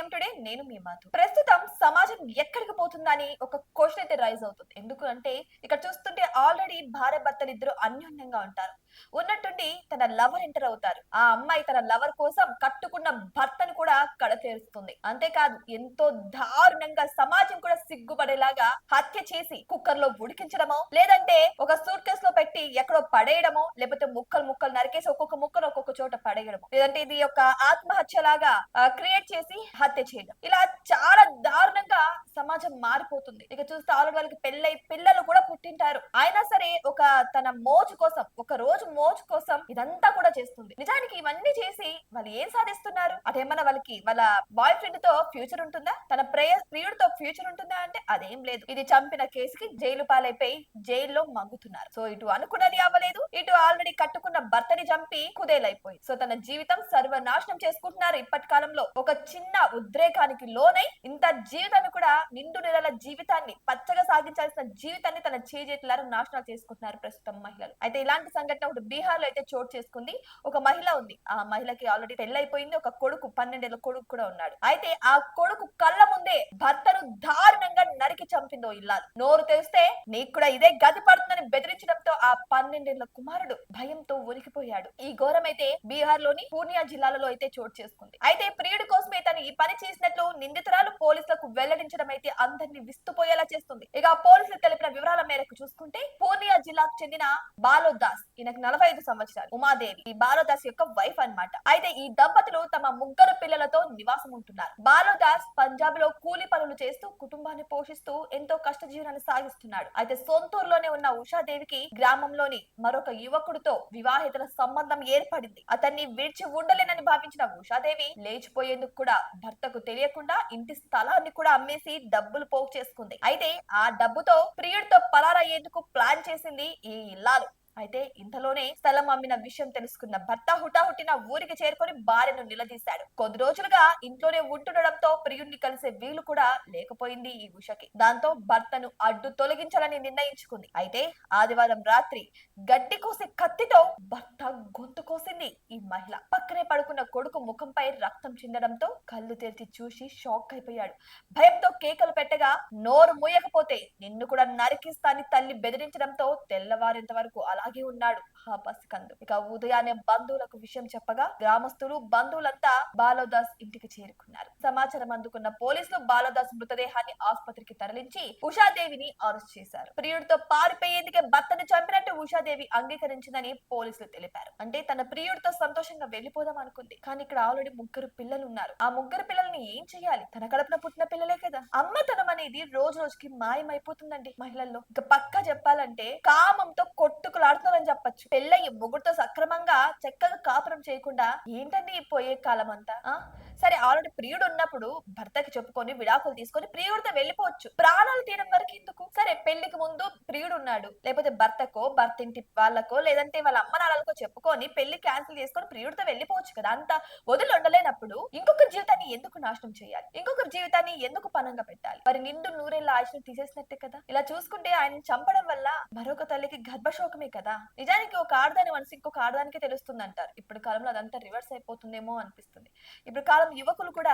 I'm today నేను మీ మాధు. ప్రస్తుతం సమాజం ఎక్కడికి పోతుందని ఒక క్వశ్చన్ అయితే రైజ్ అవుతుంది. ఎందుకు అంటే ఇక్కడ చూస్తుంటే ఆల్రెడీ భార్య భర్తలు ఇద్దరు అన్యోన్యంగా ఉంటారు. ఉన్నట్టుండి తన లవర్ ఎంటర్ అవుతారు. ఆ అమ్మాయి తన లవర్ కోసం కట్టుకున్న భర్తను కూడా కడతేరుస్తుంది. అంతేకాదు ఎంతో దారుణంగా సమాజం కూడా సిగ్గుపడేలాగా హత్య చేసి కుక్కర్ లో ఉడికించడమో లేదంటే ఒక సూట్ కేస్ లో పెట్టి ఎక్కడో పడేయడమో లేకపోతే ముక్కలు ముక్కలు నరికేసి ఒక్కొక్క ముక్కలు ఒక్కొక్క చోట పడేయడమో లేదంటే ఇది ఒక ఆత్మహత్య లాగా క్రియేట్ చేసి హత్య చేయడం. ఇలా చాలా దారుణంగా సమాజం మారిపోతుంది. ఇక చూస్తే ఆల్రెడీ వాళ్ళకి పెళ్ళై పిల్లలు కూడా పుట్టింటారు. అయినా సరే ఒక తన మోజు కోసం ఒక రోజు మోజు కోసం ఇదంతా కూడా చేస్తుంది. నిజానికి ఇవన్నీ చేసి వాళ్ళు ఏం సాధిస్తున్నారు? అదేమన్నా వాళ్ళకి వాళ్ళ బాయ్ ఫ్రెండ్ తో ఫ్యూచర్ ఉంటుందా? తన ప్రియుడితో ఫ్యూచర్ ఉంటుందా అంటే అదేం లేదు. ఇది చంపిన కేసుకి జైలు పాలైపోయి జైల్లో మగ్గుతున్నారు. సో ఇటు అనుకున్నది అవ్వలేదు, ఇటు ఆల్రెడీ కట్టుకున్న భర్తని చంపి కుదేలైపోయి సో తన జీవితం సర్వనాశనం చేసుకుంటున్నారు. ఇప్పటి కాలంలో ఒక చిన్న ఉద్రేకానికి లోనై ఇంత జీవితాన్ని కూడా నిండు నెలల జీవితాన్ని పచ్చగా సాగించాల్సిన జీవితాన్ని తన చేజేతులారా నాశనాలు చేసుకుంటున్నారు ప్రస్తుతం మహిళలు. అయితే ఇలాంటి సంఘటన ఒకటి బీహార్ లో అయితే చోటు చేసుకుంది. ఒక మహిళ ఉంది. ఆ మహిళకి ఆల్రెడీ పెళ్ళైపోయింది. ఒక కొడుకు 12 ఏళ్ల కొడుకు కూడా ఉన్నాడు. అయితే ఆ కొడుకు కళ్ళ ముందే భర్తను దారుణంగా నరికి చంపిందో ఇల్లాలు. నోరు తెరిస్తే నీకు కూడా ఇదే గది పడుతుందని బెదిరించడంతో ఆ 12 ఏళ్ల కుమారుడు భయంతో ఉనికిపోయాడు. ఈ ఘోరం అయితే బీహార్ లోని పూర్ణియా జిల్లాలలో అయితే చోటు చేసుకుంది. అయితే ప్రియుడి కోసమే తను ఈ పని చేసినట్లు నిందితురాలు పోలీసులకు వెల్లడించడం అయితే అందరినీ విస్తుపోయేలా చేస్తుంది. ఇక పోలీసులు తెలిపిన వివరాల మేరకు చూసుకుంటే పూర్ణియా జిల్లాకు చెందిన బాలోదాస్, ఈయనకు 45 సంవత్సరాలు, ఉమాదేవి ఈ బాలోదాస్ యొక్క వైఫ్ అన్నమాట. అయితే ఈ దంపతులు తమ ముగ్గురు పిల్లలతో నివాసం ఉంటున్నారు. బాలోదాస్ పంజాబ్ లో కూలి పనులు చేస్తూ కుటుంబాన్ని పోషిస్తూ ఎంతో కష్టజీవనాన్ని సాగిస్తున్నాడు. అయితే సొంతూరులోనే ఉన్న ఉషాదేవికి గ్రామంలోని మరొక యువకుడితో వివాహితల సంబంధం ఏర్పడింది. అతన్ని విడిచి ఉండలేనని భావించిన ఉషాదేవి లేచిపోయేందుకు కూడా భర్తకు తెలియకుండా ఇంటి స్థలాన్ని కూడా అమ్మేసి డబ్బులు పోగు చేసుకుంది. అయితే ఆ డబ్బుతో ప్రియుడితో పరారయ్యేందుకు ప్లాన్ చేసింది ఈ ఇల్లాలు. అయితే ఇంతలోనే స్థలం అమ్మిన విషయం తెలుసుకున్న భర్త హుటాహుటిన ఊరికి చేరుకొని భార్యను నిలదీశాడు. కొద్ది రోజులుగా ఇంట్లోనే ఉంటుండడంతో ప్రియుడిని కలిసే వీలు కూడా లేకపోయింది ఈ ఉషకి. దాంతో భర్తను అడ్డు తొలగించాలని నిర్ణయించుకుంది. అయితే ఆదివారం రాత్రి గడ్డి కోసే కత్తితో భర్త గొంతు కోసింది ఈ మహిళ. పక్కనే పడుకున్న కొడుకు ముఖంపై రక్తం చిందడంతో కళ్ళు తెరిచి చూసి షాక్ అయిపోయాడు. భయంతో కేకలు పెట్టగా నోరు మూయకపోతే నిన్ను కూడా నరికిస్తాని తల్లి బెదిరించడంతో తెల్లవారేంత వరకు అలాగే ఉన్నాడు ఆ పసికందు. ఇక ఉదయాన్నే బంధువులకు విషయం చెప్పగా గ్రామస్తులు బంధువులంతా బాలోదాస్ ఇంటికి చేరుకున్నారు. సమాచారం అందుకున్న పోలీసులు బాలోదాస్ మృతదేహాన్ని ఆసుపత్రికి తరలించి ఉషాదేవిని అరెస్ట్ చేశారు. ప్రియుడితో పారిపోయేందుకే భర్తను చంపినట్టు ఉషాదేవి అంగీకరించిందని పోలీసులు తెలిపారు. అంటే తన ప్రియుడితో సంతోషంగా వెళ్లిపోదాం అనుకుంది. కానీ ఇక్కడ ఆల్రెడీ ముగ్గురు పిల్లలు ఉన్నారు. ఆ ముగ్గురు పిల్లల్ని ఏం చేయాలి? తన కడుపున పుట్టిన పిల్లలే కదా. అమ్మతనం అనేది రోజు రోజుకి మాయమైపోతుందండి మహిళల్లో. ఇక పక్కా చెప్పాలంటే కామంతో కొట్టుకులాడుతున్నారని చెప్పొచ్చు. పెళ్ళయి మొగుడుతో సక్రమంగా చక్కగా కాపురం చేయకుండా ఏంటండి ఈ పోయే కాలం అంతా. సరే ఆల్రెడీ ప్రియుడు ఉన్నప్పుడు భర్తకి చెప్పుకొని విడాకులు తీసుకొని ప్రియుడితో వెళ్ళిపోవచ్చు. ప్రాణాలు తీయడం వరకు ఎందుకు? సరే పెళ్లికి ముందు ప్రియుడు ఉన్నాడు, లేకపోతే భర్తకో భర్త ఇంటి వాళ్ళకో లేదంటే వాళ్ళ అమ్మ నాన్నలకో చెప్పుకొని పెళ్లి క్యాన్సిల్ చేసుకొని ప్రియుడితో వెళ్ళిపోవచ్చు కదా. అంత వదిలి ఉండలేనప్పుడు ఇంకొక జీవితాన్ని ఎందుకు నాశనం చేయాలి? ఇంకొక జీవితాన్ని ఎందుకు పనంగా పెట్టాలి? మరి నిండు నూరేళ్ల ఆయుష్ను తీసేసినట్టే కదా. ఇలా చూసుకుంటే ఆయన చంపడం వల్ల మరొక తల్లికి గర్భశోకమే కదా. నిజానికి ఒక ఆడదాని మనసు ఇంకొక ఆడదానికే తెలుస్తుంది అంటారు. ఇప్పుడు కాలంలో అదంతా రివర్స్ అయిపోతుందేమో అనిపిస్తుంది. ఇప్పుడు కాలం యువకులు కూడా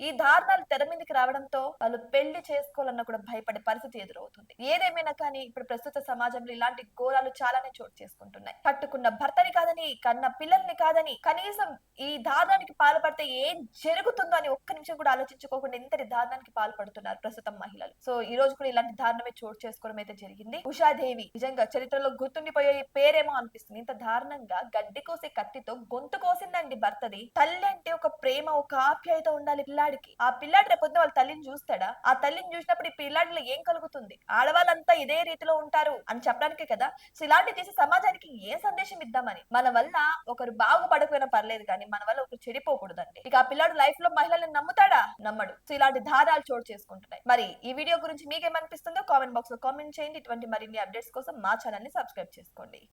ఈ దారుణాలు తెర మీదకి రావడంతో వాళ్ళు పెళ్లి చేసుకోవాలన్నా కూడా భయపడే పరిస్థితి ఎదురవుతుంది. ఏదేమైనా కానీ ఇప్పుడు ప్రస్తుత సమాజంలో ఇలాంటి ఘోరాలు చాలానే చోటు చేసుకుంటున్నాయి. కట్టుకున్న భర్తని కాదని, కన్న పిల్లల్ని కాదని, కనీసం ఈ దారుణానికి పాల్పడితే ఏం జరుగుతుందో అని ఒక్క నిమిషం కూడా ఆలోచించుకోకుండా ఇంతటి దారుణానికి పాల్పడుతున్నారు ప్రస్తుతం మహిళలు. సో ఈ రోజు కూడా ఇలాంటి దారుణమే చోటు చేసుకోవడం అయితే జరిగింది. ఉషాదేవి నిజంగా చరిత్రలో గుర్తుండిపోయే పేరేమో అనిపిస్తుంది. ఇంత దారుణంగా గడ్డి కోసే కత్తితో గొంతు కోసిందండి భర్తది. తల్లి అంటే ఒక ప్రేమ, ఒక ఆప్యాయత ఉండాలి పిల్లాడికి. ఆ పిల్లాడి రేపొద్దున వాళ్ళ తల్లిని చూస్తాడా? ఆ తల్లిని చూసినప్పుడు ఈ పిల్లాడిలో ఏం కలుగుతుంది? ఆడవాళ్ళంతా ఇదే రీతిలో ఉంటారు అని చెప్పడానికే కదా. సో ఇలాంటి చేసి సమాజానికి ఏ సందేశం ఇద్దామని. మన వల్ల ఒకరు బాగుపడకపోయినా పర్లేదు కానీ మన వల్ల ఒకరు చెడిపోకూడదండి. ఇక ఆ పిల్లాడు లైఫ్ లో మహిళల్ని నమ్ముతాడా? నమ్మడు. సో ఇలాంటి దారాలు చోటు చేసుకుంటున్నాయి. మరి ఈ వీడియో గురించి మీకేమనిపిస్తుందో కామెంట్ బాక్స్ లో కామెంట్ చేయండి. ఇటువంటి మరిన్ని అప్డేట్స్ కోసం మా ఛానల్ ని సబ్స్క్రైబ్ చేసుకోండి.